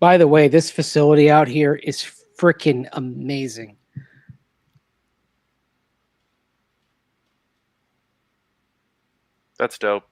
By the way, this facility out here is freaking amazing. That's dope.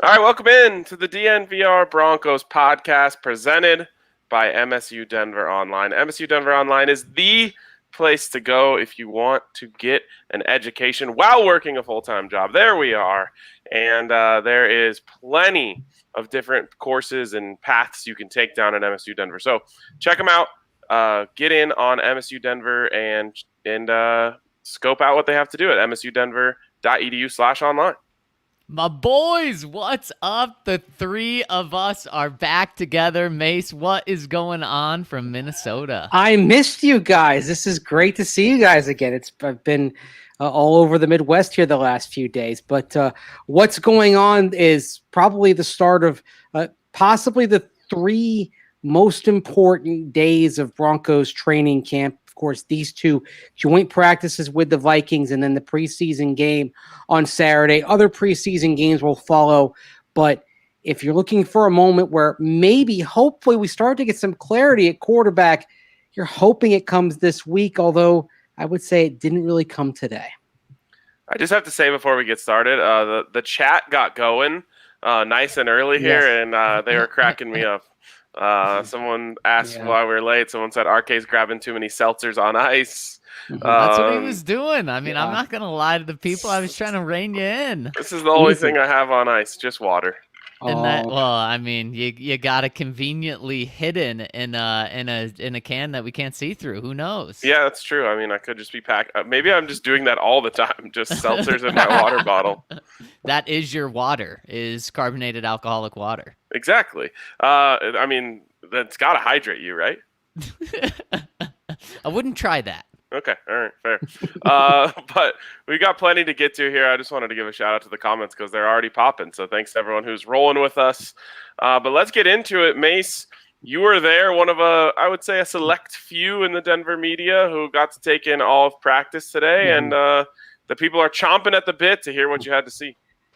All right, welcome in to the DNVR Broncos podcast presented by MSU Denver Online. MSU Denver Online is the place to go if you want to get an education while working a full-time job. There we are. And there is plenty of different courses and paths you can take down at MSU Denver. So check them out. Get in on MSU Denver and scope out what they have to do at msudenver.edu/online. My boys, what's up? The three of us are back together. Mace, what is going on from Minnesota? I missed you guys. This is great to see you guys again. I've been all over the Midwest here the last few days. But what's going on is probably the start of possibly the three most important days of Broncos training camp. Of course, these two joint practices with the Vikings and then the preseason game on Saturday. Other preseason games will follow. But if you're looking for a moment where maybe, hopefully, we start to get some clarity at quarterback, you're hoping it comes this week, although I would say it didn't really come today. I just have to say before we get started, the chat got going nice and early here, and they were cracking me up. Someone asked why we were late. Someone said RK's grabbing too many seltzers on ice. That's what he was doing. I mean, I'm not going to lie to the people. I was trying to rein you in. This is the only thing I have on ice, just water. And well, I mean, you got it conveniently hidden in a can that we can't see through. Who knows? Yeah, that's true. I mean, I could just be packed. Maybe I'm just doing that all the time, just seltzers in my water bottle. That is your water, is carbonated alcoholic water. Exactly. I mean, that's got to hydrate you, right? I wouldn't try that. Okay, all right, fair. But we got plenty to get to here. I just wanted to give a shout out to the comments because they're already popping. So thanks to everyone who's rolling with us. But let's get into it. Mace, you were there, one of I would say a select few in the Denver media who got to take in all of practice today, and the people are chomping at the bit to hear what you had to see.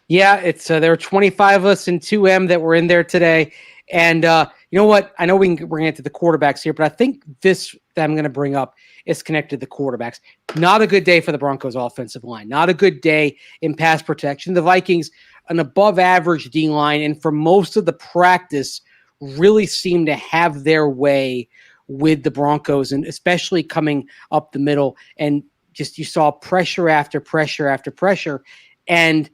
Yeah, it's there were 25 of us in 2M that were in there today. And you know what? I know we're going to get to the quarterbacks here, but I think this that I'm going to bring up is connected to the quarterbacks. Not a good day for the Broncos offensive line. Not a good day in pass protection. The Vikings, an above average D line, and for most of the practice, really seemed to have their way with the Broncos, and especially coming up the middle. And just you saw pressure after pressure after pressure. And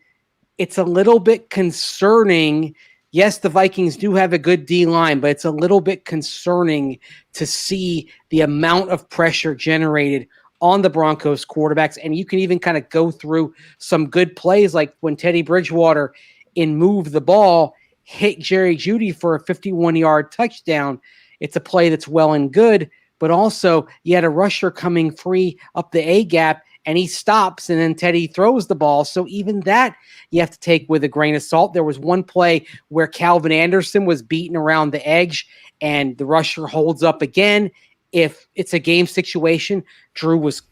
it's a little bit concerning. Yes, the Vikings do have a good D-line, but it's a little bit concerning to see the amount of pressure generated on the Broncos quarterbacks. And you can even kind of go through some good plays, like when Teddy Bridgewater in Move the Ball hit Jerry Jeudy for a 51-yard touchdown. It's a play that's well and good, but also you had a rusher coming free up the A-gap, and he stops, and then Teddy throws the ball. So even that you have to take with a grain of salt. There was one play where Calvin Anderson was beaten around the edge, and the rusher holds up again. If it's a game situation, Drew was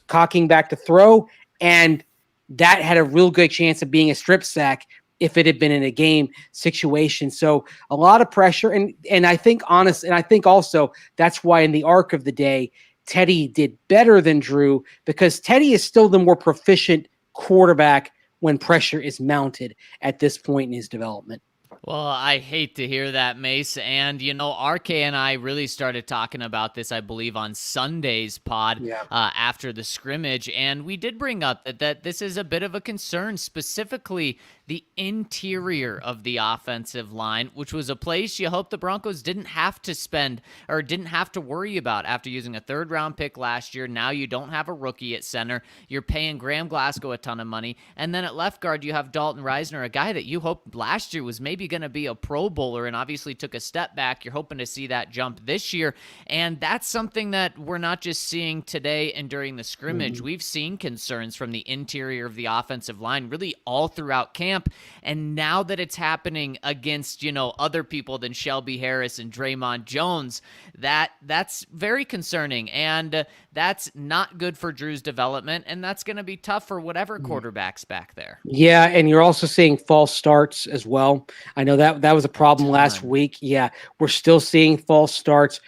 cocking back to throw, and that had a real good chance of being a strip sack if it had been in a game situation. So a lot of pressure, and I think also that's why in the arc of the day, Teddy did better than Drew, because Teddy is still the more proficient quarterback when pressure is mounted at this point in his development. Well, I hate to hear that, Mace. And, RK and I really started talking about this, I believe, on Sunday's pod after the scrimmage. And we did bring up that this is a bit of a concern, specifically the interior of the offensive line, which was a place you hope the Broncos didn't have to spend or didn't have to worry about after using a third-round pick last year. Now you don't have a rookie at center. You're paying Graham Glasgow a ton of money. And then at left guard, you have Dalton Reisner, a guy that you hoped last year was maybe going to be a Pro Bowler and obviously took a step back. You're hoping to see that jump this year. And that's something that we're not just seeing today and during the scrimmage. We've seen concerns from the interior of the offensive line really all throughout camp. And now that it's happening against, other people than Shelby Harris and Draymond Jones, that's very concerning. And that's not good for Drew's development. And that's going to be tough for whatever quarterback's back there. Yeah, and you're also seeing false starts as well. I know that was a problem last week. Yeah, we're still seeing false starts.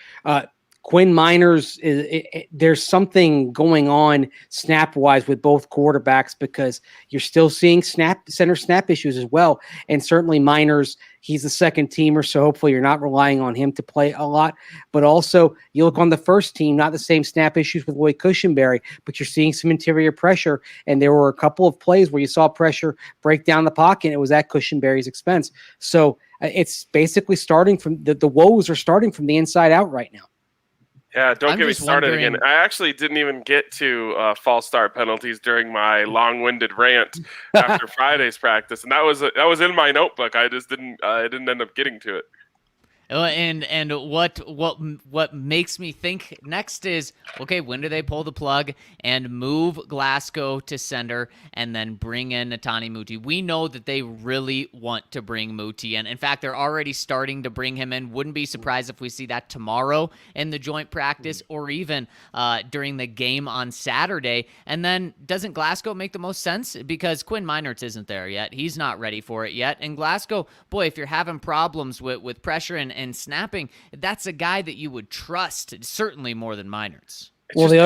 Quinn Miners, there's something going on snap-wise with both quarterbacks because you're still seeing center snap issues as well. And certainly Miners, he's the second teamer, so hopefully you're not relying on him to play a lot. But also, you look on the first team, not the same snap issues with Lloyd Cushenberry, but you're seeing some interior pressure. And there were a couple of plays where you saw pressure break down the pocket, and it was at Cushenberry's expense. So it's basically starting from the woes are starting from the inside out right now. Yeah, don't get me started again. I actually didn't even get to false start penalties during my long-winded rant after Friday's practice, and that was in my notebook. I just didn't end up getting to it. And what makes me think next is, okay, when do they pull the plug and move Glasgow to center and then bring in Netani Muti? We know that they really want to bring Muti in. In fact, they're already starting to bring him in. Wouldn't be surprised if we see that tomorrow in the joint practice or even during the game on Saturday. And then doesn't Glasgow make the most sense? Because Quinn Meinerz isn't there yet. He's not ready for it yet. And Glasgow, boy, if you're having problems with pressure and snapping, that's a guy that you would trust certainly more than Meinerz. Well, the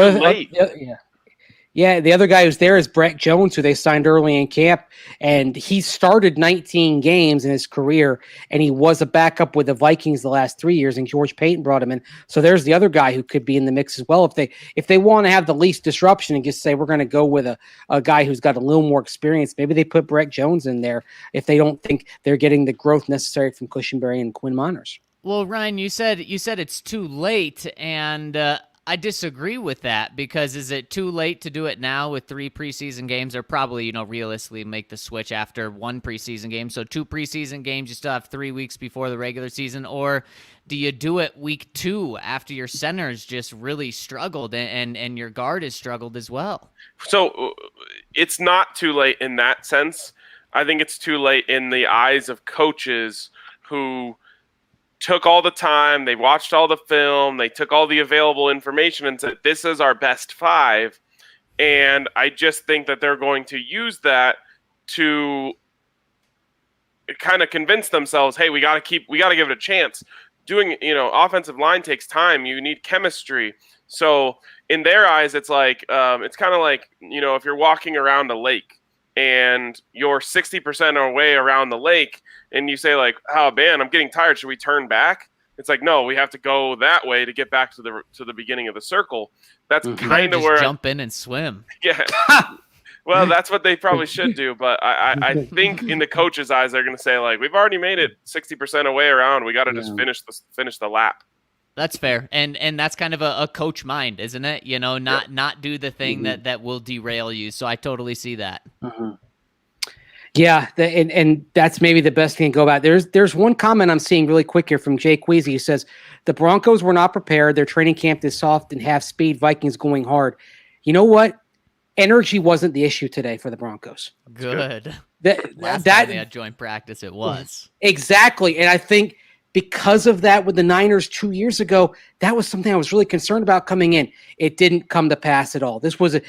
other guy who's there is Brett Jones, who they signed early in camp, and he started 19 games in his career, and he was a backup with the Vikings the last 3 years, and George Payton brought him in. So there's the other guy who could be in the mix as well if they want to have the least disruption and just say we're going to go with a guy who's got a little more experience. Maybe they put Brett Jones in there if they don't think they're getting the growth necessary from Cushenberry and Quinn Meinerz. Well, Ryan, you said it's too late, and I disagree with that because is it too late to do it now with 3 preseason games, or probably, realistically make the switch after 1 preseason game? So 2 preseason games, you still have 3 weeks before the regular season, or do you do it week 2 after your centers just really struggled and your guard has struggled as well? So it's not too late in that sense. I think it's too late in the eyes of coaches who took all the time, they watched all the film, they took all the available information and said, this is our best 5. And I just think that they're going to use that to kind of convince themselves, hey, we got to give it a chance. Doing, offensive line takes time. You need chemistry. So in their eyes, it's like, it's kind of like, if you're walking around a lake and you're 60% away around the lake, and you say like, oh man, I'm getting tired, should we turn back? It's like, no, we have to go that way to get back to the beginning of the circle. That's kind of where jump in and swim. Yeah. Well, that's what they probably should do, but I think in the coach's eyes, they're going to say like, we've already made it 60% away around. We got to just finish the lap. That's fair, and that's kind of a coach mind, isn't it? Not do the thing that will derail you. So I totally see that. Mm-hmm. Yeah, and that's maybe the best thing to go about. There's one comment I'm seeing really quick here from Jay Queasy. He says, the Broncos were not prepared. Their training camp is soft and half speed. Vikings going hard. You know what? Energy wasn't the issue today for the Broncos. Good. Last time they had joint practice, it was. Exactly, and I think because of that with the Niners 2 years ago, that was something I was really concerned about coming in. It didn't come to pass at all. The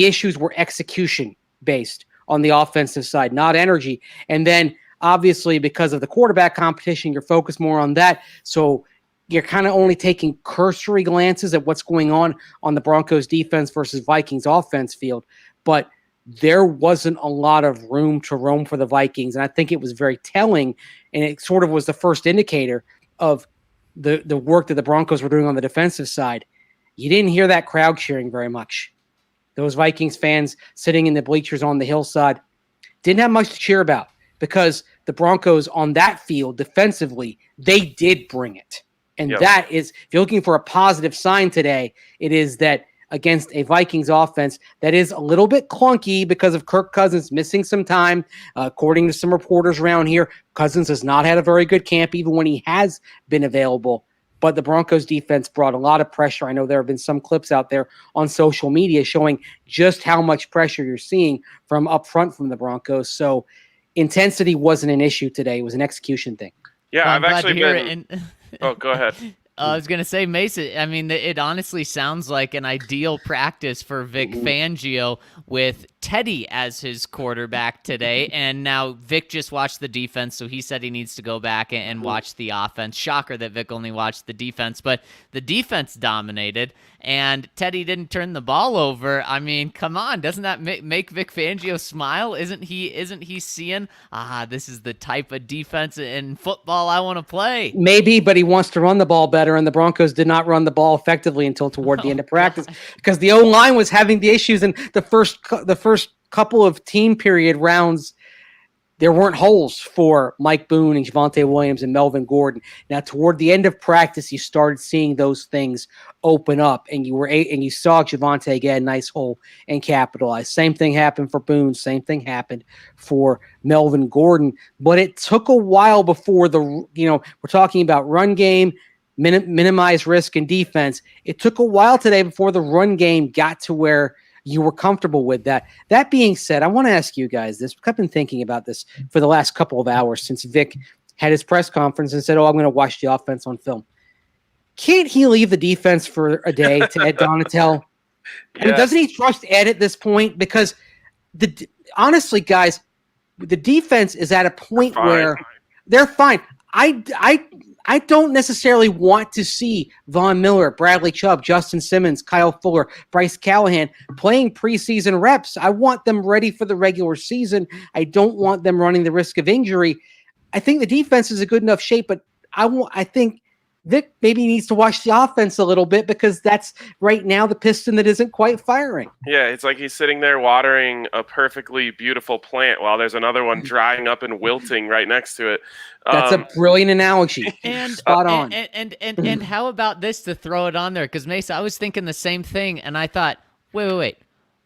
issues were execution based on the offensive side, not energy. And then obviously because of the quarterback competition, you're focused more on that. So you're kind of only taking cursory glances at what's going on the Broncos defense versus Vikings offense field. But there wasn't a lot of room to roam for the Vikings. And I think it was very telling, and it sort of was the first indicator of the work that the Broncos were doing on the defensive side. You didn't hear that crowd cheering very much. Those Vikings fans sitting in the bleachers on the hillside didn't have much to cheer about, because the Broncos on that field defensively, they did bring it. And that is, if you're looking for a positive sign today, it is that against a Vikings offense that is a little bit clunky because of Kirk Cousins missing some time. According to some reporters around here, Cousins has not had a very good camp, even when he has been available. But the Broncos defense brought a lot of pressure. I know there have been some clips out there on social media showing just how much pressure you're seeing from up front from the Broncos. So intensity wasn't an issue today. It was an execution thing. Yeah, well, I've actually been... Oh, go ahead. I was going to say, Mason, I mean, it honestly sounds like an ideal practice for Vic Fangio with Teddy as his quarterback today. And now Vic just watched the defense, so he said he needs to go back and watch the offense. Shocker that Vic only watched the defense, but the defense dominated, and Teddy didn't turn the ball over. I mean, come on, doesn't that make Vic Fangio smile? Isn't he seeing, this is the type of defense in football I want to play? Maybe, but he wants to run the ball better, and the Broncos did not run the ball effectively until toward the end of practice, because the O-line was having the issues in the first couple of team period rounds. There weren't holes for Mike Boone and Javonte Williams and Melvin Gordon. Now, toward the end of practice, you started seeing those things open up, and you saw Javonte get a nice hole and capitalize. Same thing happened for Boone. Same thing happened for Melvin Gordon. But it took a while before we're talking about run game, minimize risk and defense. It took a while today before the run game got to where you were comfortable with that. That being said, I want to ask you guys this. I've been thinking about this for the last couple of hours since Vic had his press conference and said, I'm going to watch the offense on film. Can't he leave the defense for a day to Ed Donatel? I mean, doesn't he trust Ed at this point? Because honestly, guys, the defense is at a point where they're fine. I don't necessarily want to see Von Miller, Bradley Chubb, Justin Simmons, Kyle Fuller, Bryce Callahan playing preseason reps. I want them ready for the regular season. I don't want them running the risk of injury. I think the defense is a good enough shape, but I think Vic maybe needs to watch the offense a little bit, because that's right now the piston that isn't quite firing. Yeah, it's like he's sitting there watering a perfectly beautiful plant while there's another one drying up and wilting right next to it. That's a brilliant analogy. And spot on. And how about this to throw it on there? Because Mesa, I was thinking the same thing, and I thought, wait.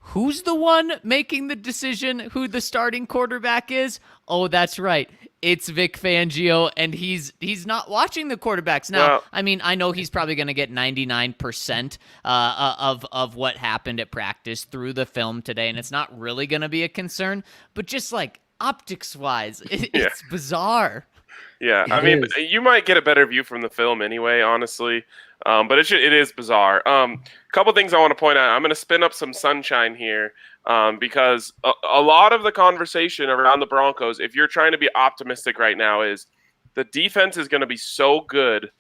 Who's the one making the decision who the starting quarterback is? Oh, that's right. It's Vic Fangio, and he's not watching the quarterbacks. Now, I mean, I know he's probably going to get 99% of what happened at practice through the film today, and it's not really going to be a concern. But just like optics-wise, it's bizarre. Yeah, I mean, you might get a better view from the film anyway, honestly. But it is bizarre. Couple things I want to point out. I'm going to spin up some sunshine here because a lot of the conversation around the Broncos, if you're trying to be optimistic right now, is the defense is going to be so good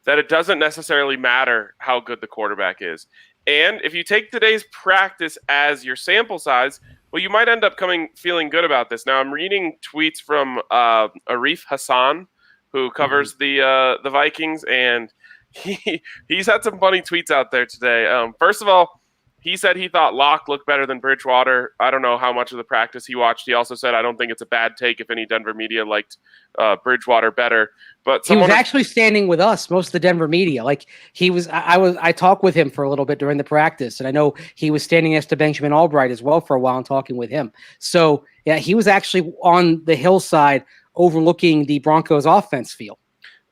that it doesn't necessarily matter how good the quarterback is. And if you take today's practice as your sample size, well, you might end up feeling good about this. Now, I'm reading tweets from Arif Hassan, who covers the Vikings, and he's had some funny tweets out there today. First of all, he said he thought Lock looked better than Bridgewater. I don't know how much of the practice he watched. He also said, I don't think it's a bad take if any Denver media liked Bridgewater better. But he was actually standing with us, most of the Denver media. Like I talked with him for a little bit during the practice, and I know he was standing next to Benjamin Albright as well for a while and talking with him. So yeah, he was actually on the hillside overlooking the Broncos offense field.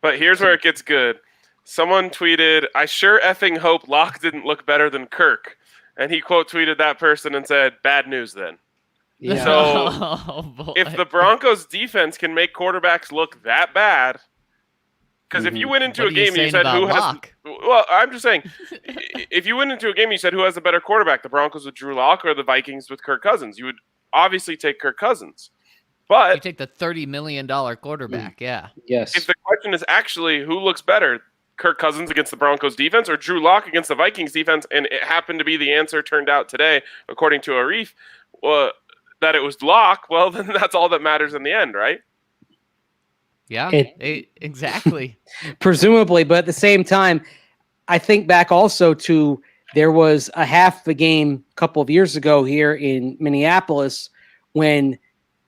But here's where it gets good. Someone tweeted, I sure effing hope Lock didn't look better than Kirk. And he quote tweeted that person and said, bad news then. Yeah. So if the Broncos defense can make quarterbacks look that bad, because if you went into a game and you said who has, well, I'm just saying, if you went into a game and you said who has a better quarterback, the Broncos with Drew Lock or the Vikings with Kirk Cousins, you would obviously take Kirk Cousins. But you take the $30 million quarterback, yeah. Yes. If the question is actually who looks better, Kirk Cousins against the Broncos defense or Drew Lock against the Vikings defense, and it happened to be the answer turned out today, according to Arif, that it was Lock, well, then that's all that matters in the end, right? Yeah, exactly. Presumably, but at the same time, I think back also to there was a half the game a couple of years ago here in Minneapolis when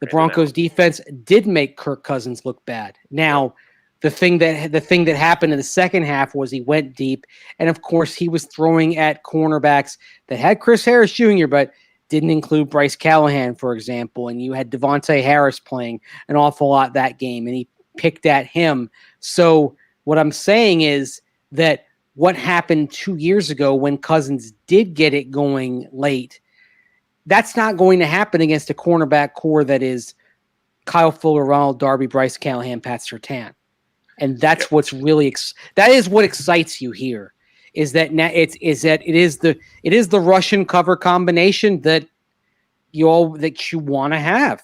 the Broncos defense did make Kirk Cousins look bad. Now, the thing that happened in the second half was he went deep, and of course he was throwing at cornerbacks that had Chris Harris Jr., but didn't include Bryce Callahan, for example, and you had Devontae Harris playing an awful lot that game, and he picked at him. So what I'm saying is that what happened 2 years ago when Cousins did get it going late, that's not going to happen against a cornerback core that is Kyle Fuller, Ronald Darby, Bryce Callahan, Pat Surtain. And that's what's really that is what excites you here, is that it is the Russian cover combination that you want to have.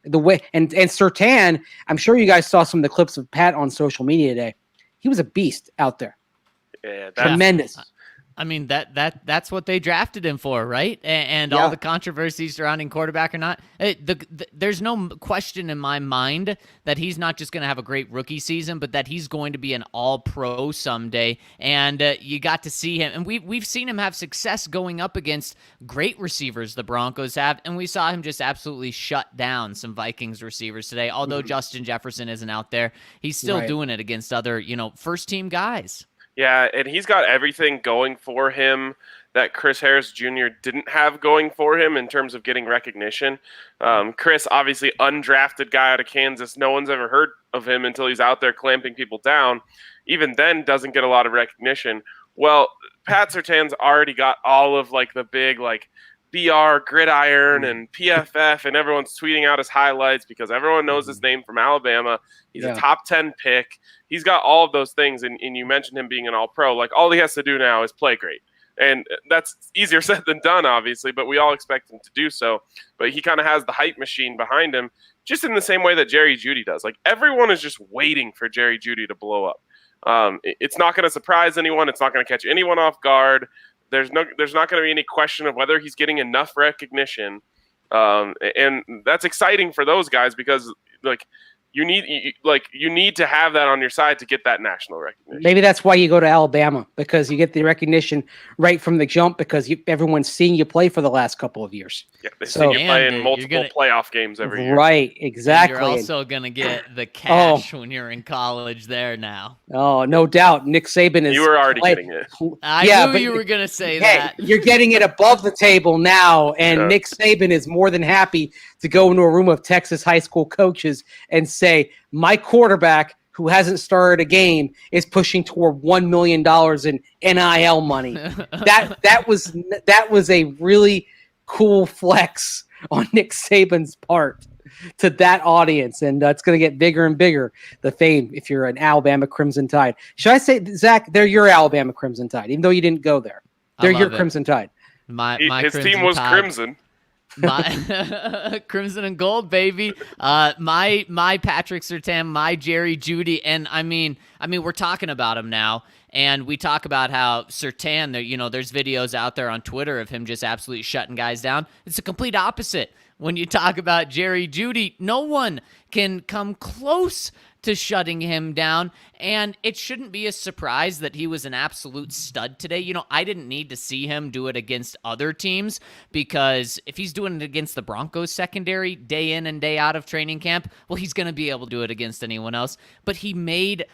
The way and Surtain, I'm sure you guys saw some of the clips of Pat on social media today. He was a beast out there. Yeah, tremendous. I mean, that's what they drafted him for, right? And all the controversy surrounding quarterback or not, there's no question in my mind that he's not just going to have a great rookie season, but that he's going to be an all-pro someday. And you got to see him, and we've seen him have success going up against great receivers the Broncos have, and we saw him just absolutely shut down some Vikings receivers today. Although Justin Jefferson isn't out there, he's still doing it against other, first-team guys. Yeah, and he's got everything going for him that Chris Harris Jr. didn't have going for him in terms of getting recognition. Chris, obviously undrafted guy out of Kansas. No one's ever heard of him until he's out there clamping people down. Even then, doesn't get a lot of recognition. Well, Pat Surtain's already got all of the big BR, Gridiron, and PFF, and everyone's tweeting out his highlights because everyone knows his name from Alabama. He's a top 10 pick. He's got all of those things, and you mentioned him being an all-pro. All he has to do now is play great. And that's easier said than done, obviously, but we all expect him to do so. But he kind of has the hype machine behind him, just in the same way that Jerry Jeudy does. Everyone is just waiting for Jerry Jeudy to blow up. It's not going to surprise anyone. It's not going to catch anyone off guard. There's not going to be any question of whether he's getting enough recognition. And that's exciting for those guys because you need to have that on your side to get that national recognition. Maybe that's why you go to Alabama, because you get the recognition right from the jump because everyone's seeing you play for the last couple of years. Yeah, they see you play in multiple playoff games every year. Right, exactly. And you're also going to get the cash when you're in college there now. Oh, no doubt. Nick Saban is... You were already getting it. I knew you were going to say that. You're getting it above the table now, and Nick Saban is more than happy to go into a room of Texas high school coaches and say, my quarterback who hasn't started a game is pushing toward $1 million in NIL money. That was a really cool flex on Nick Saban's part to that audience, and it's going to get bigger and bigger, the fame, if you're an Alabama Crimson Tide. Should I say, Zach, they're your Alabama Crimson Tide, even though you didn't go there. They're your Crimson Tide. His team was Tide. Crimson. My crimson and gold, baby. My Patrick Surtain, my Jerry Jeudy, and I mean, we're talking about him now, and we talk about how Surtain, there's videos out there on Twitter of him just absolutely shutting guys down. It's the complete opposite. When you talk about Jerry Jeudy, no one can come close to shutting him down, and it shouldn't be a surprise that he was an absolute stud today. I didn't need to see him do it against other teams, because if he's doing it against the Broncos secondary day in and day out of training camp, well, he's going to be able to do it against anyone else. But he made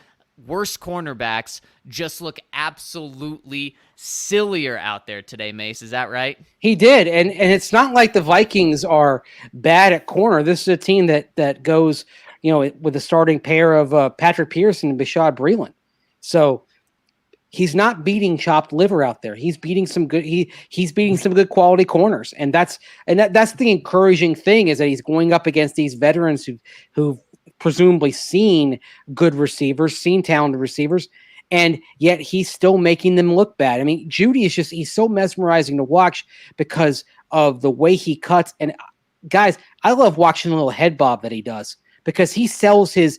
worse cornerbacks just look absolutely sillier out there today, Mace. Is that right? He did, and it's not like the Vikings are bad at corner. This is a team that goes, with a starting pair of Patrick Pearson and Bashad Breeland. So he's not beating chopped liver out there. He's beating some good. He's beating some good quality corners, and that's the encouraging thing, is that he's going up against these veterans who've presumably seen good receivers, seen talented receivers, and yet he's still making them look bad. I mean, Jeudy is he's so mesmerizing to watch because of the way he cuts. And guys, I love watching the little head bob that he does, because he sells his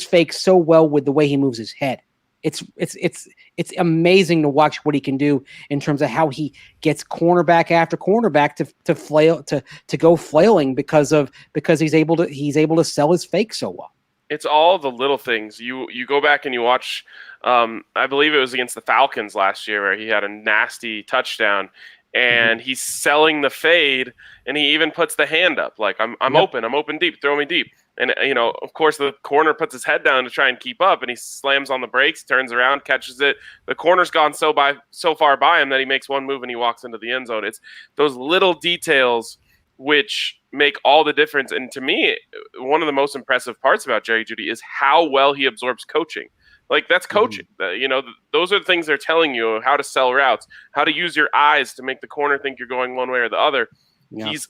fake so well with the way he moves his head. It's amazing to watch what he can do in terms of how he gets cornerback after cornerback to go flailing because he's able to sell his fake so well. It's all the little things. You go back and you watch. I believe it was against the Falcons last year where he had a nasty touchdown, and he's selling the fade, and he even puts the hand up like I'm open deep, throw me deep. And, of course, the corner puts his head down to try and keep up, and he slams on the brakes, turns around, catches it. The corner's gone so far by him that he makes one move and he walks into the end zone. It's those little details which make all the difference. And to me, one of the most impressive parts about Jerry Jeudy is how well he absorbs coaching. Like, that's coaching. Those are the things they're telling you, how to sell routes, how to use your eyes to make the corner think you're going one way or the other. Yeah. He's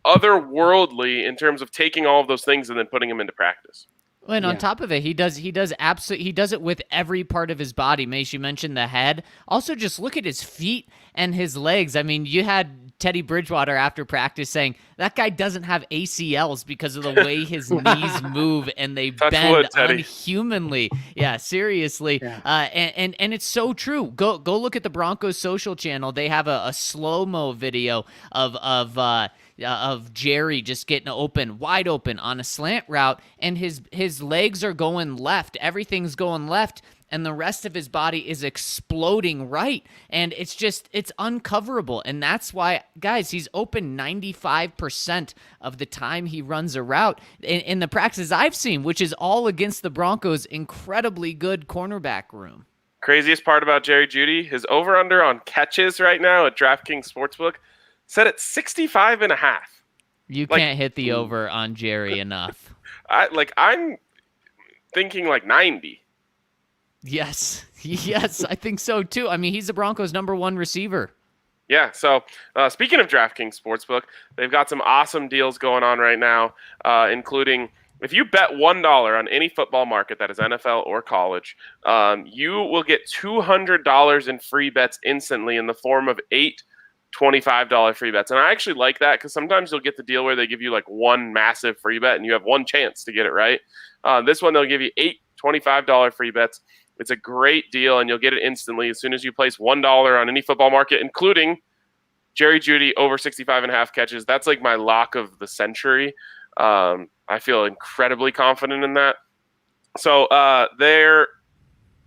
otherworldly in terms of taking all of those things and then putting them into practice. And on top of it, he does it with every part of his body. Mace, you mentioned the head. Also, just look at his feet and his legs. I mean, you had Teddy Bridgewater after practice saying that guy doesn't have ACLs because of the way his knees move and they bend unhumanly. Yeah, seriously. Yeah. And it's so true. Go look at the Broncos social channel. They have a slow-mo video of Jerry just getting wide open on a slant route, and his legs are going left. Everything's going left, and the rest of his body is exploding right. And it's uncoverable. And that's why, guys, he's open 95% of the time he runs a route in the practices I've seen, which is all against the Broncos' incredibly good cornerback room. Craziest part about Jerry Jeudy, his over-under on catches right now at DraftKings Sportsbook, set at 65.5. You can't hit the over on Jerry enough. I'm thinking 90. Yes, I think so too. I mean, he's the Broncos' number one receiver. Yeah, so speaking of DraftKings Sportsbook, they've got some awesome deals going on right now, including if you bet $1 on any football market that is NFL or college, you will get $200 in free bets instantly in the form of 8 $25 free bets. And I actually like that because sometimes you'll get the deal where they give you one massive free bet and you have one chance to get it right. This one, they'll give you 8 $25 free bets. It's a great deal, and you'll get it instantly as soon as you place $1 on any football market, including Jerry Jeudy over 65.5 catches. That's my lock of the century. I feel incredibly confident in that. So there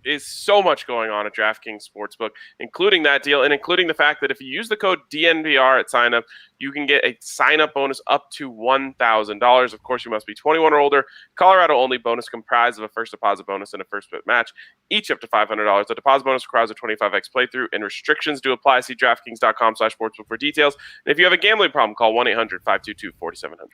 is so much going on at DraftKings Sportsbook, including that deal and including the fact that if you use the code DNVR at sign-up, you can get a sign-up bonus up to $1,000. Of course, you must be 21 or older. Colorado-only bonus comprised of a first deposit bonus and a first bet match, each up to $500. The deposit bonus requires a 25x playthrough, and restrictions do apply. See DraftKings.com/sportsbook for details. And if you have a gambling problem, call 1-800-522-4700.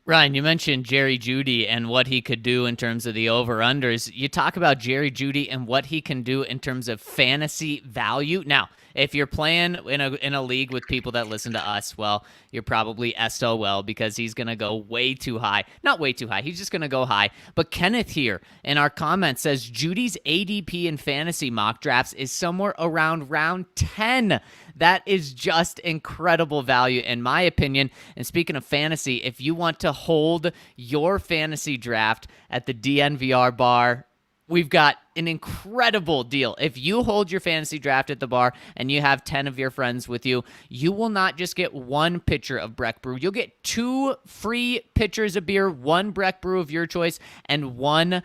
Ryan, you mentioned Jerry Jeudy and what he could do in terms of the over-unders. You talk about Jerry Jeudy and what he can do in terms of fantasy value. Now, if you're playing in a league with people that listen to us, well, you're probably SOL because he's going to go way too high. Not way too high. He's just going to go high. But Kenneth here in our comments says Judy's ADP in fantasy mock drafts is somewhere around round 10. That is just incredible value in my opinion. And speaking of fantasy, if you want to hold your fantasy draft at the DNVR bar, we've got an incredible deal. If you hold your fantasy draft at the bar and you have 10 of your friends with you, you will not just get one pitcher of Breck Brew. You'll get 2 free pitchers of beer, 1 Breck Brew of your choice, and 1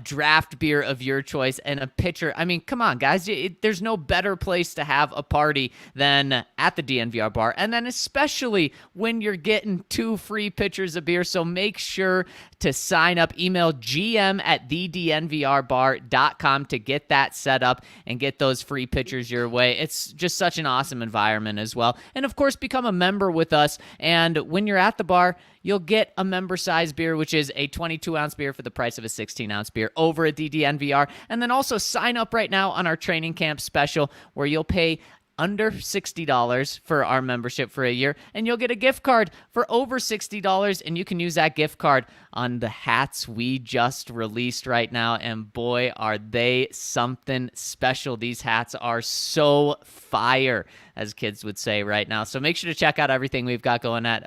draft beer of your choice, and a pitcher. I mean, come on, guys. There's no better place to have a party than at the DNVR bar, and then especially when you're getting 2 free pitchers of beer. So make sure to sign up. Email gm@thednvrbar.com to get that set up and get those free pitchers your way. It's just such an awesome environment as well. And of course, become a member with us. And when you're at the bar, you'll get a member size beer, which is a 22-ounce beer for the price of a 16-ounce beer over at DNVR. And then also sign up right now on our training camp special where you'll pay under $60 for our membership for a year, and you'll get a gift card for over $60, and you can use that gift card on the hats we just released right now, and boy, are they something special. These hats are so fire, as kids would say right now. So make sure to check out everything we've got going on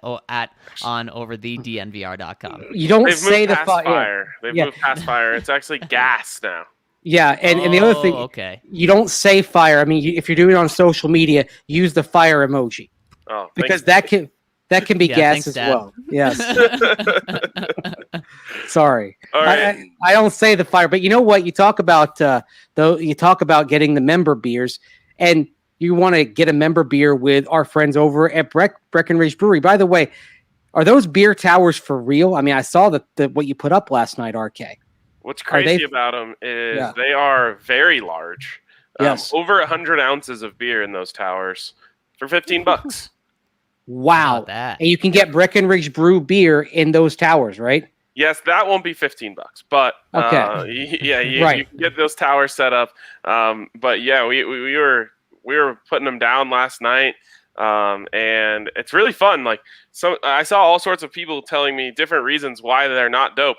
over the DNVR.com. You don't They've say moved the past fire. They've moved past fire. It's actually gas now. Yeah, and the other thing, okay. you don't say fire. I mean, if you're doing it on social media, use the fire emoji Oh, because that can be Yeah, gas thanks, as Dad. well. Yes. Sorry, All right. I don't say the fire, but you know what? You talk about you talk about getting the member beers, and you want to get a member beer with our friends over at Breckenridge Brewery. By the way, are those beer towers for real? I mean, I saw what you put up last night, RK. What's Are they? crazy about them is Yeah. they are very large. Yes. Over 100 ounces of beer in those towers for $15. Wow. About that? And you can get Breckenridge Brew beer in those towers, right? Yes, that won't be $15, but Okay. yeah, Right. you can get those towers set up. But yeah, we were putting them down last night, and it's really fun. Like, so I saw all sorts of people telling me different reasons why they're not dope.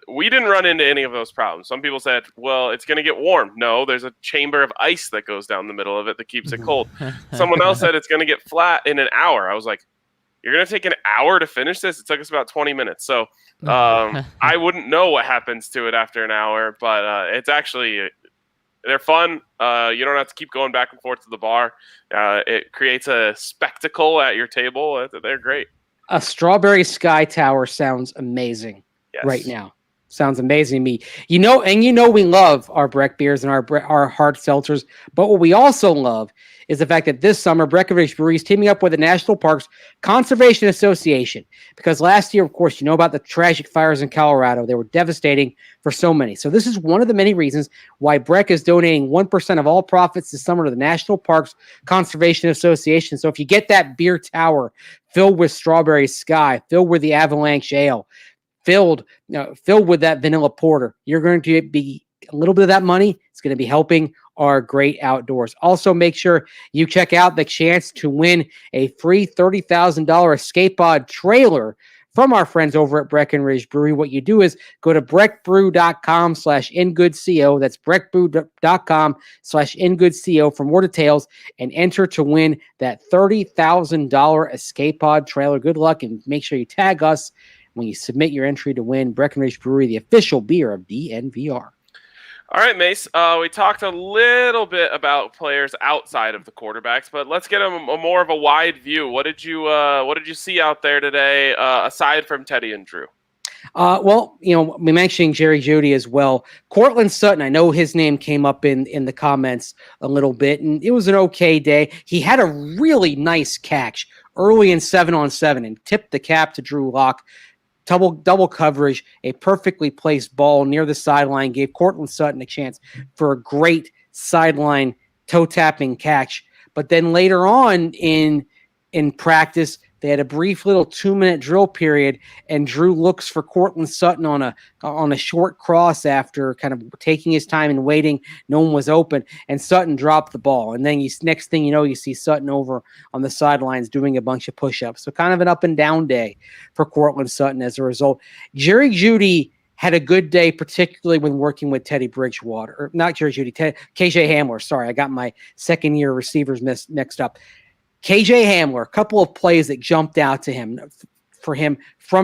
We didn't run into any of those problems. Some people said, well, it's going to get warm. No, there's a chamber of ice that goes down the middle of it that keeps it cold. Someone else said it's going to get flat in an hour. I was like, you're going to take an hour to finish this? It took us about 20 minutes. So I wouldn't know what happens to it after an hour, but it's actually, they're fun. You don't have to keep going back and forth to the bar. It creates a spectacle at your table. They're great. A Strawberry Sky Tower sounds amazing. Yes. Right now. Sounds amazing to me. You know we love our Breck beers and our hard seltzers, but what we also love is the fact that this summer Breckenridge Brewery is teaming up with the National Parks Conservation Association, because last year, of course, you know about the tragic fires in Colorado. They were devastating for so many. So this is one of the many reasons why Breck is donating 1% of all profits this summer to the National Parks Conservation Association. So if you get that beer tower filled with Strawberry Sky, filled with the Avalanche Ale, filled with that vanilla porter, you're going to be a little bit of that money. It's going to be helping our great outdoors. Also, make sure you check out the chance to win a free $30,000 escape pod trailer from our friends over at Breckenridge Brewery. What you do is go to breckbrew.com/ingoodco. That's breckbrew.com/ingoodco for more details and enter to win that $30,000 escape pod trailer. Good luck, and make sure you tag us when you submit your entry to win Breckenridge Brewery, the official beer of DNVR. All right, Mace. We talked a little bit about players outside of the quarterbacks, but let's get a more of a wide view. What did you see out there today, aside from Teddy and Drew? Well, we mentioned Jerry Jeudy as well. Cortland Sutton, I know his name came up in the comments a little bit, and it was an okay day. He had a really nice catch early in 7-on-7 and tipped the cap to Drew Lock. Double coverage, a perfectly placed ball near the sideline gave Cortland Sutton a chance for a great sideline toe-tapping catch. But then later on in practice, they had a brief little 2-minute drill period, and Drew looks for Cortland Sutton on a short cross after kind of taking his time and waiting. No one was open, and Sutton dropped the ball. And then next thing you know, you see Sutton over on the sidelines doing a bunch of push-ups. So kind of an up and down day for Cortland Sutton as a result. Jerry Jeudy had a good day, particularly when working with Teddy Bridgewater. Or not Jerry Jeudy, KJ Hamler. Sorry, I got my second-year receivers mixed up. KJ Hamler, a couple of plays that jumped out to him from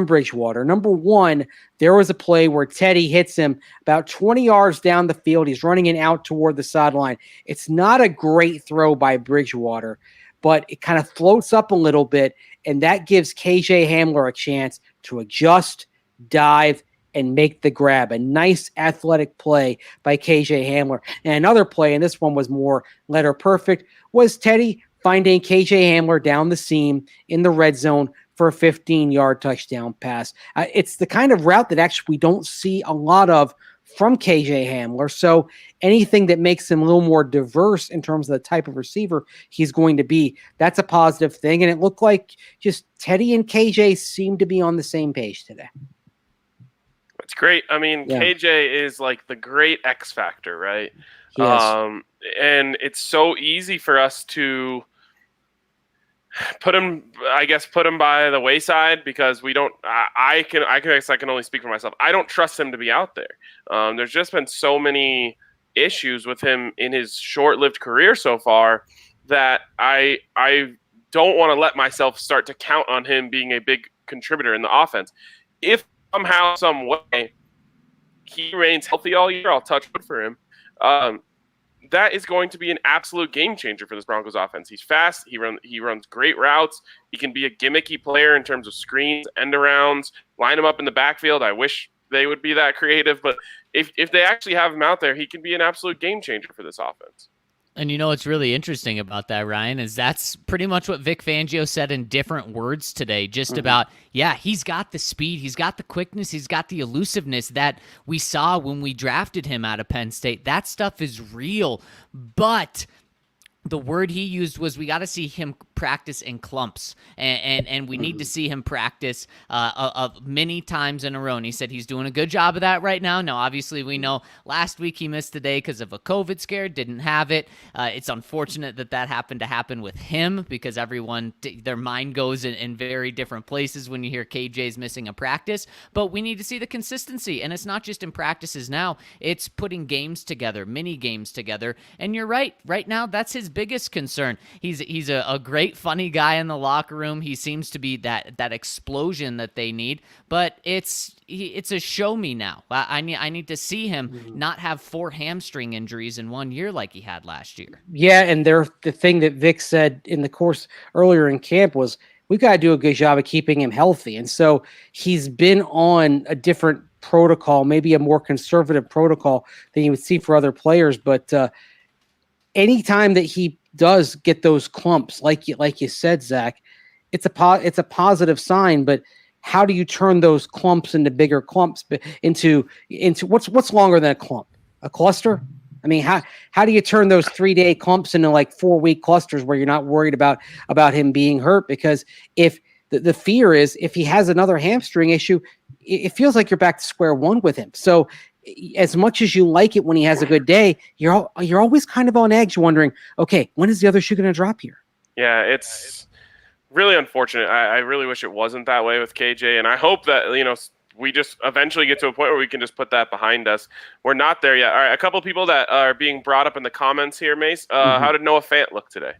Bridgewater. Number one, there was a play where Teddy hits him about 20 yards down the field. He's running it out toward the sideline. It's not a great throw by Bridgewater, but it kind of floats up a little bit, and that gives KJ Hamler a chance to adjust, dive, and make the grab. A nice athletic play by KJ Hamler. And another play, and this one was more letter perfect, was Teddy finding KJ Hamler down the seam in the red zone for a 15-yard touchdown pass. It's the kind of route that actually we don't see a lot of from KJ Hamler. So anything that makes him a little more diverse in terms of the type of receiver he's going to be, that's a positive thing. And it looked like just Teddy and KJ seem to be on the same page today. That's great. I mean, yeah. KJ is like the great X factor, right? And it's so easy for us to put him by the wayside because we don't. I can only speak for myself. I don't trust him to be out there. There's just been so many issues with him in his short-lived career so far that I don't want to let myself start to count on him being a big contributor in the offense. If somehow, some way, he remains healthy all year, I'll touch wood for him. That is going to be an absolute game changer for this Broncos offense. He's fast. He runs great routes. He can be a gimmicky player in terms of screens, end arounds, line him up in the backfield. I wish they would be that creative, but if they actually have him out there, he can be an absolute game changer for this offense. And you know what's really interesting about that, Ryan, is that's pretty much what Vic Fangio said in different words today, just about, yeah, he's got the speed, he's got the quickness, he's got the elusiveness that we saw when we drafted him out of Penn State. That stuff is real, but the word he used was we got to see him practice in clumps, and we need to see him practice many times in a row. And he said he's doing a good job of that right now. Now, obviously, we know last week he missed a day because of a COVID scare, didn't have it. It's unfortunate that happened to happen with him because everyone, their mind goes in very different places when you hear KJ's missing a practice. But we need to see the consistency, and it's not just in practices now. It's putting games together, mini games together. And you're right. Right now, that's his biggest concern. He's a great, funny guy in the locker room. He seems to be that explosion that they need, but it's a show me now. I need to see him not have 4 hamstring injuries in 1 year like he had last year. Yeah, and the thing that Vic said in the course earlier in camp was we've got to do a good job of keeping him healthy. And so he's been on a different protocol, maybe a more conservative protocol than you would see for other players, but anytime that he does get those clumps, like you said, Zach, it's a positive sign. But how do you turn those clumps into bigger clumps? Into what's longer than a clump? A cluster? I mean, how do you turn those 3-day clumps into like 4-week clusters where you're not worried about him being hurt? Because if the fear is if he has another hamstring issue, it feels like you're back to square one with him. So as much as you like it when he has a good day, you're always kind of on edge wondering, okay, when is the other shoe going to drop here? Yeah, it's really unfortunate. I really wish it wasn't that way with KJ, and I hope that, we just eventually get to a point where we can just put that behind us. We're not there yet. All right, a couple of people that are being brought up in the comments here, Mace. How did Noah Fant look today?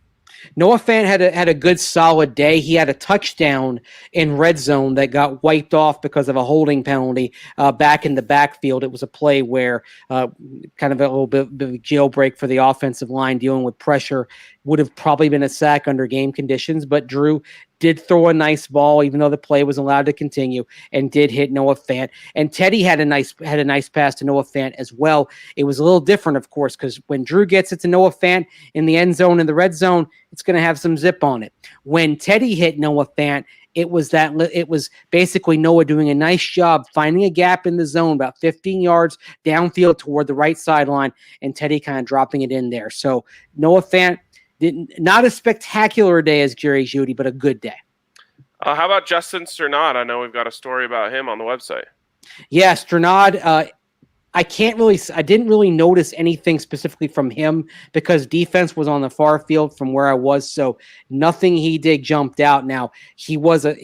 Noah Fant had a good solid day. He had a touchdown in red zone that got wiped off because of a holding penalty back in the backfield. It was a play where kind of a little bit of a jailbreak for the offensive line dealing with pressure. Would have probably been a sack under game conditions, but Drew did throw a nice ball, even though the play was allowed to continue, and did hit Noah Fant. And Teddy had a nice pass to Noah Fant as well. It was a little different, of course, because when Drew gets it to Noah Fant in the end zone, in the red zone, it's going to have some zip on it. When Teddy hit Noah Fant, it was basically Noah doing a nice job finding a gap in the zone about 15 yards downfield toward the right sideline, and Teddy kind of dropping it in there. So Noah Fant, not a spectacular day as Jerry Jeudy, but a good day. How about Justin Strnad? I know we've got a story about him on the website. Yeah, Strnad. I didn't really notice anything specifically from him because defense was on the far field from where I was, so nothing he did jumped out. Now he was a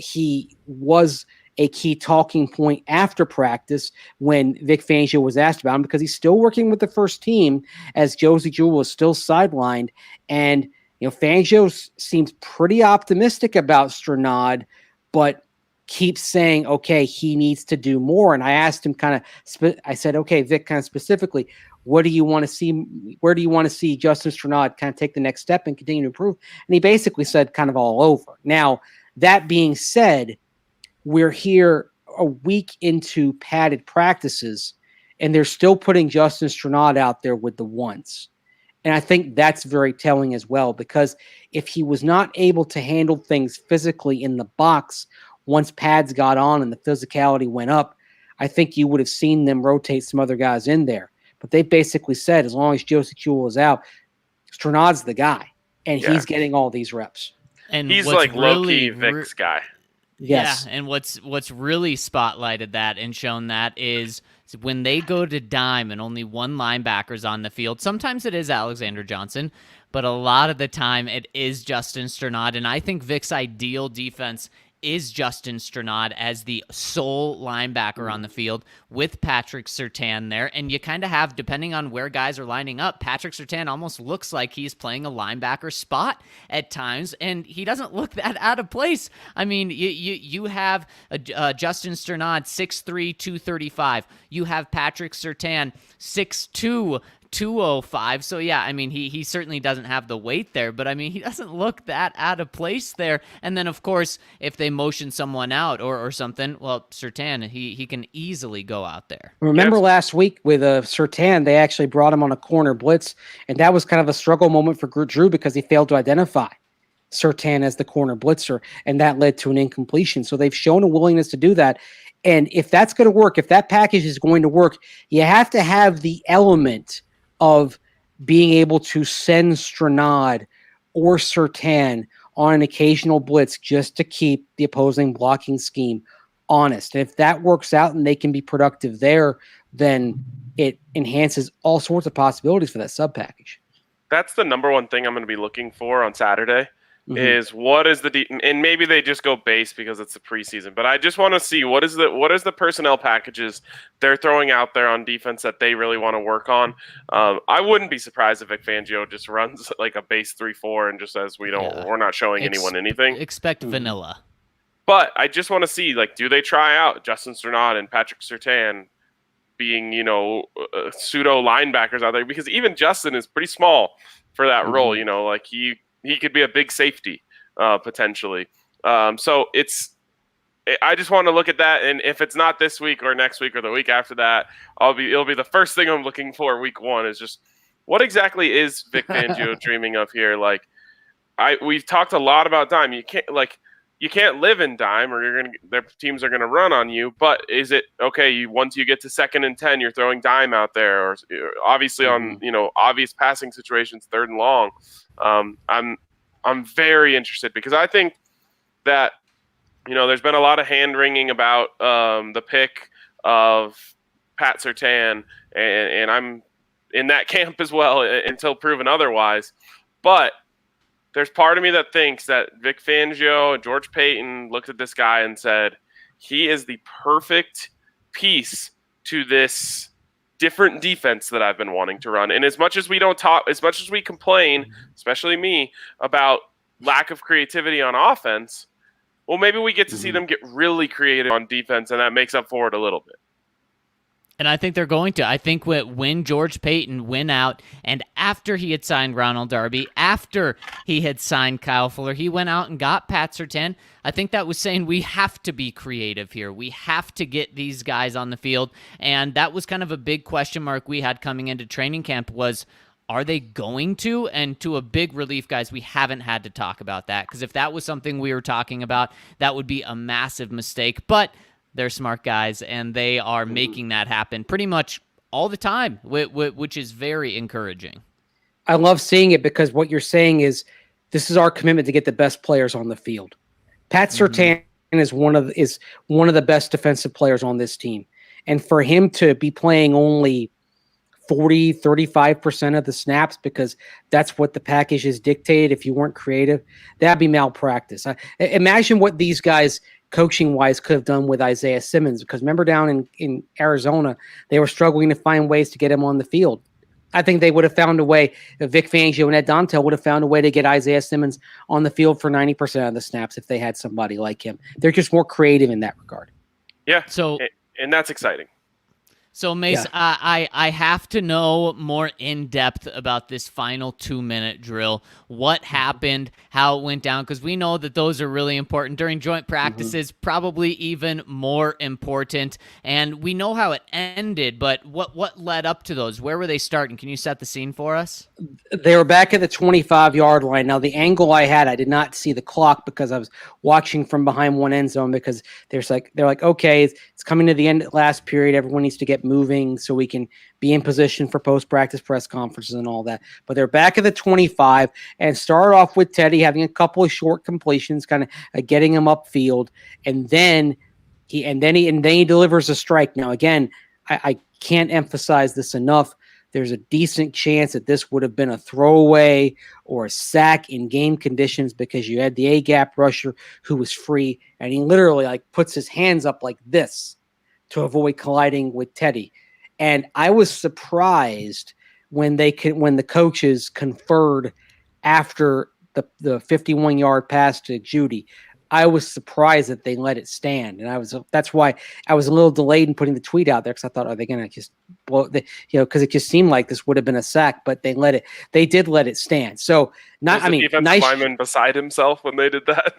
key talking point after practice when Vic Fangio was asked about him because he's still working with the first team as Jeudy Jewell was still sidelined. And, Fangio seems pretty optimistic about Strnad, but keeps saying, okay, he needs to do more. And I asked him I said, okay, Vic, kind of specifically, what do you want to see? Where do you want to see Justin Strnad kind of take the next step and continue to improve? And he basically said kind of all over. Now, that being said, we're here a week into padded practices, and they're still putting Justin Strnad out there with the ones. And I think that's very telling as well, because if he was not able to handle things physically in the box once pads got on and the physicality went up, I think you would have seen them rotate some other guys in there. But they basically said as long as Jeudy Jewell is out, Strnad's the guy, and he's getting all these reps. And he's like low-key Vic's guy. Yes. Yeah, and what's really spotlighted that and shown that is when they go to dime and only one linebacker's on the field, sometimes it is Alexander Johnson, but a lot of the time it is Justin Strnad. And I think Vic's ideal defense is Justin Strnad as the sole linebacker on the field with Patrick Surtain there. And you kind of have, depending on where guys are lining up, Patrick Surtain almost looks like he's playing a linebacker spot at times, and he doesn't look that out of place. I mean, you have Justin Strnad, 6'3", 235. You have Patrick Surtain, 6'2", 205. So yeah, I mean, he certainly doesn't have the weight there, but I mean, he doesn't look that out of place there. And then of course, if they motion someone out or something, well, Surtain, he can easily go out there. Remember last week with Surtain, they actually brought him on a corner blitz, and that was kind of a struggle moment for Drew because he failed to identify Surtain as the corner blitzer, and that led to an incompletion. So they've shown a willingness to do that. And if that's going to work, if that package is going to work, you have to have the element of being able to send Strnad or Surtain on an occasional blitz just to keep the opposing blocking scheme honest. And if that works out and they can be productive there, then it enhances all sorts of possibilities for that sub package. That's the number one thing I'm going to be looking for on Saturday. Is what is and maybe they just go base because it's the preseason, but I just want to see what is the personnel packages they're throwing out there on defense that they really want to work on. I wouldn't be surprised if Vic Fangio just runs like a base 3-4 and just says we're not showing anyone anything. Expect vanilla. But I just want to see, like, do they try out Justin Strnad and Patrick Surtain being, pseudo linebackers out there, because even Justin is pretty small for that role, like he could be a big safety, potentially. So I just want to look at that, and if it's not this week or next week or the week after that, it'll be the first thing I'm looking for week one is just what exactly is Vic Fangio dreaming of here? Like, we've talked a lot about dime. You can't live in dime, or their teams are gonna run on you. But is it okay? Once you get to 2nd and 10, you're throwing dime out there, or obviously on obvious passing situations, 3rd and long. I'm very interested because I think that there's been a lot of hand wringing about the pick of Pat Surtain, and I'm in that camp as well until proven otherwise. But there's part of me that thinks that Vic Fangio and George Payton looked at this guy and said, he is the perfect piece to this different defense that I've been wanting to run. And as much as we complain, especially me, about lack of creativity on offense, well, maybe we get to see them get really creative on defense, and that makes up for it a little bit. And I think they're going to. I think when George Payton went out, and after he had signed Ronald Darby, after he had signed Kyle Fuller, he went out and got Pat Surtain. I think that was saying we have to be creative here. We have to get these guys on the field. And that was kind of a big question mark we had coming into training camp was, are they going to? And to a big relief, guys, we haven't had to talk about that. Because if that was something we were talking about, that would be a massive mistake. But they're smart guys, and they are making that happen pretty much all the time, which is very encouraging. I love seeing it because what you're saying is this is our commitment to get the best players on the field. Pat Surtain is one of the best defensive players on this team. And for him to be playing only 35% of the snaps because that's what the package is dictated if you weren't creative, that'd be malpractice. Imagine what these guys coaching-wise could have done with Isaiah Simmons, because remember down in Arizona, they were struggling to find ways to get him on the field. I think they would have found a way, Vic Fangio and Ed Dontel would have found a way to get Isaiah Simmons on the field for 90% of the snaps if they had somebody like him. They're just more creative in that regard. Yeah, and that's exciting. So, Mace, yeah. I have to know more in depth about this final 2-minute drill. What happened, how it went down, because we know that those are really important during joint practices, probably even more important. And we know how it ended, but what led up to those? Where were they starting? Can you set the scene for us? They were back at the 25-yard line. Now, the angle I had, I did not see the clock because I was watching from behind one end zone because they're like, okay, it's coming to the end of the last period. Everyone needs to get moving so we can be in position for post-practice press conferences and all that. But they're back at the 25 and start off with Teddy having a couple of short completions, kind of getting him upfield, and then he delivers a strike. Now again, I can't emphasize this enough. there's a decent chance that this would have been a throwaway or a sack in game conditions because you had the A-gap rusher who was free, and he literally like puts his hands up like this to avoid colliding with Teddy. And I was surprised when the coaches conferred after the 51-yard pass to Jeudy. I was surprised that they let it stand, and that's why I was a little delayed in putting the tweet out there because I thought, are they going to just blow because it just seemed like this would have been a sack, but they did let it stand. So defensive lineman beside himself when they did that.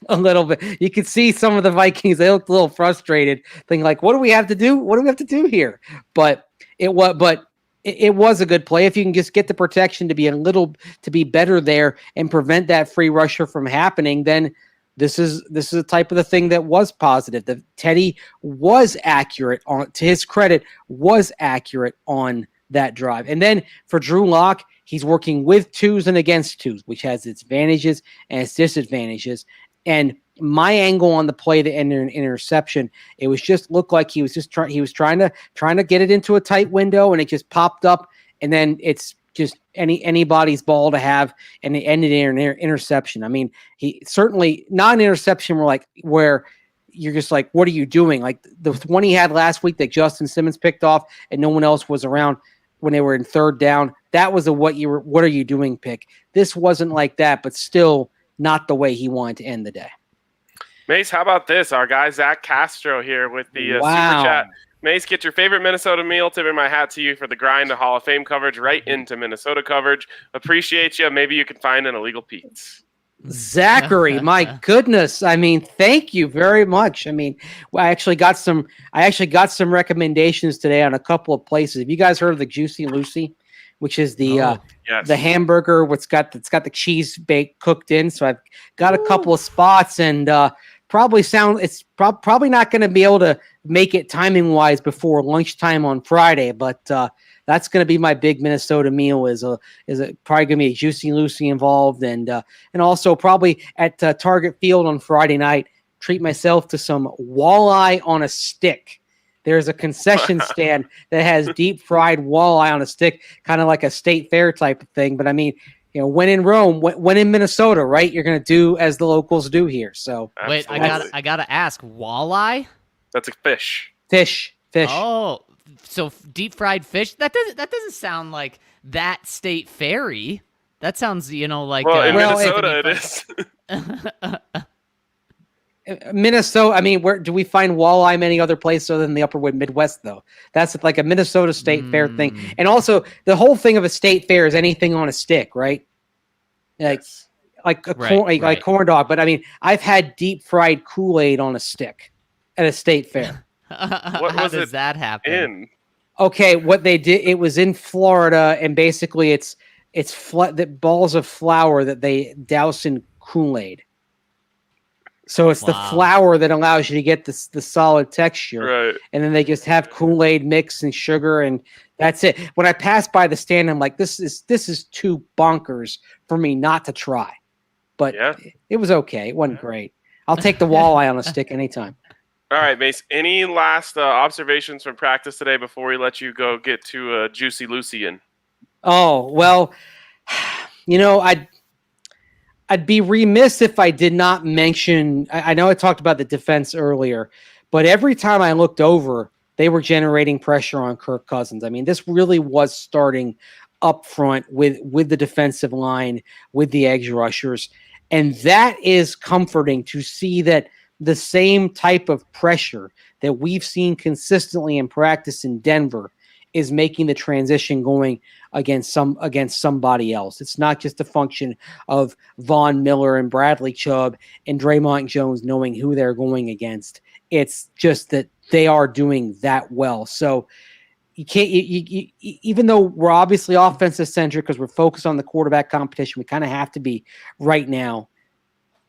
A little bit. You could see some of the Vikings, they looked a little frustrated, thinking like, what do we have to do? What do we have to do here? But it was a good play. If you can just get the protection to be better there and prevent that free rusher from happening, then this is the type of the thing that was positive. That Teddy was accurate to his credit, was accurate on that drive. And then for Drew Lock, he's working with twos and against twos, which has its advantages and its disadvantages. And my angle on the play to end an interception, it was just looked like he was trying to get it into a tight window, and it just popped up, and then it's just anybody's ball to have, and it ended in an interception. I mean, he certainly not an interception where you're just like, what are you doing? Like the one he had last week that Justin Simmons picked off and no one else was around when they were in third down. That was a what are you doing pick. This wasn't like that, but still not the way he wanted to end the day. Mace, how about this? Our guy Zach Castro here with the super chat. Mace, get your favorite Minnesota meal. Tipping my hat to you for the grind to Hall of Fame coverage right into Minnesota coverage. Appreciate you. Maybe you can find an illegal Pete's. Zachary, my goodness. I mean, thank you very much. I mean, I actually got some recommendations today on a couple of places. Have you guys heard of the Juicy Lucy, which is the hamburger that's got the cheese baked cooked in? So I've got a couple of spots, and probably not going to be able to make it timing wise before lunchtime on Friday, but that's going to be my big Minnesota meal. Is probably going to be a Juicy Lucy involved, and also probably at Target Field on Friday night, treat myself to some walleye on a stick. There's a concession stand that has deep fried walleye on a stick, kind of like a state fair type of thing. But I mean, when in Rome, when in Minnesota, right? You're going to do as the locals do here. So wait, I gotta ask, walleye? That's a fish. Fish. Oh, so deep fried fish? That doesn't sound like that state fairy. That sounds, like in Minnesota it is. Minnesota. I mean, where do we find walleye many other places other than the Upper Midwest? Though that's like a Minnesota State Fair thing, and also the whole thing of a state fair is anything on a stick, right? Like corn dog. But I mean, I've had deep fried Kool-Aid on a stick at a state fair. How does that happen? Okay, what they did, it was in Florida, and basically it's the balls of flour that they douse in Kool-Aid. So it's the flour that allows you to get the solid texture, right? And then they just have Kool-Aid mix and sugar, and that's it. When I passed by the stand, I'm like, this is too bonkers for me not to try. But it was okay. It wasn't great. I'll take the walleye on a stick anytime. All right, Mace. Any last observations from practice today before we let you go get to Juicy Lucy in? Oh, well, I'd be remiss if I did not mention, I know I talked about the defense earlier, but every time I looked over, they were generating pressure on Kirk Cousins. I mean, this really was starting up front with the defensive line, with the edge rushers. And that is comforting to see that the same type of pressure that we've seen consistently in practice in Denver is making the transition going against somebody else. It's not just a function of Von Miller and Bradley Chubb and Draymond Jones knowing who they're going against. It's just that they are doing that well. So you can't, even though we're obviously offensive centric because we're focused on the quarterback competition, we kind of have to be right now.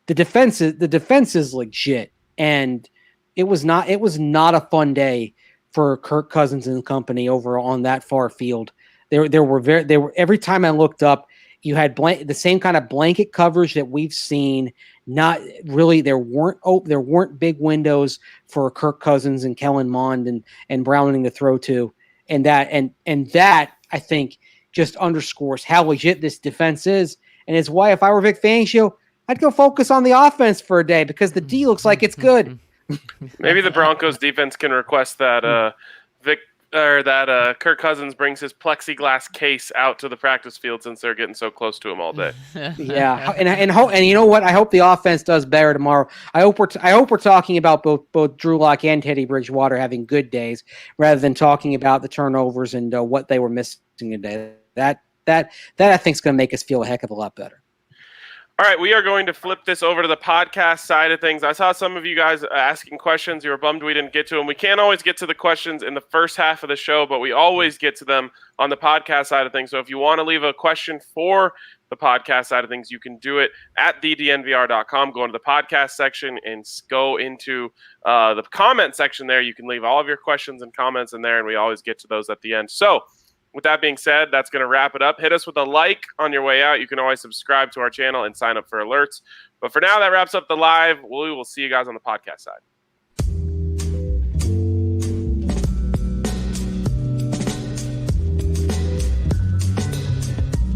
The defense is legit, and it was not a fun day for Kirk Cousins and company over on that far field. There were every time I looked up, you had the same kind of blanket coverage that we've seen. Not really, there weren't big windows for Kirk Cousins and Kellen Mond and Browning to throw to, and that I think, just underscores how legit this defense is, and it's why if I were Vic Fangio, I'd go focus on the offense for a day because the D looks like it's good. Maybe the Broncos defense can request that Kirk Cousins brings his plexiglass case out to the practice field since they're getting so close to him all day. Yeah, and you know what? I hope the offense does better tomorrow. I hope we're talking about both Drew Lock and Teddy Bridgewater having good days rather than talking about the turnovers and what they were missing today. That I think is going to make us feel a heck of a lot better. All right, we are going to flip this over to the podcast side of things. I saw some of you guys asking questions. You were bummed we didn't get to them. We can't always get to the questions in the first half of the show, but we always get to them on the podcast side of things. So if you want to leave a question for the podcast side of things, you can do it at thednvr.com. Go into the podcast section and go into the comment section there. You can leave all of your questions and comments in there, and we always get to those at the end. So with that being said, that's going to wrap it up. Hit us with a like on your way out. You can always subscribe to our channel and sign up for alerts. But for now, that wraps up the live. We will see you guys on the podcast side.